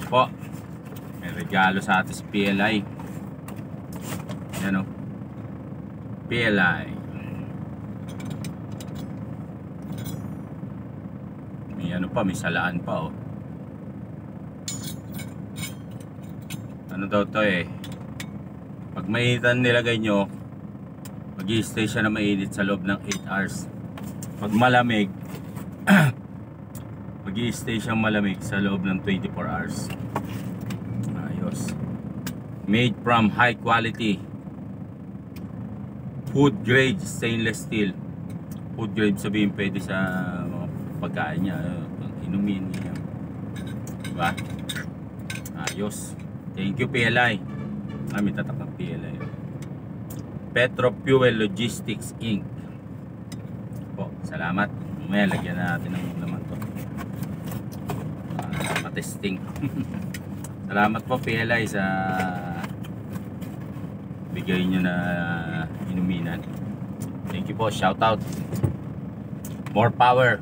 po. May regalo sa atin si PLI. Yan o. PLI. May ano pa, may salaan pa o. Ano daw to eh. Pag mainitan nilagay nyo, mag-i-stay siya na mainit sa loob ng 8 hours. Pag malamig, mag-i-stay siyang malamig sa loob ng 24 hours. Ayos. Made from high quality food grade stainless steel. Food grade sabihin pwede sa mga pagkain niya, inumin niya. Diba? Ayos. Thank you PLI. May tatak ng PLI. Petro Fuel Logistics Inc. Po, salamat. Mamaya lagyan natin ng laman to. Matesting. Salamat po PLI sa bigay nyo na inuminan. Thank you po. Shout out. More power.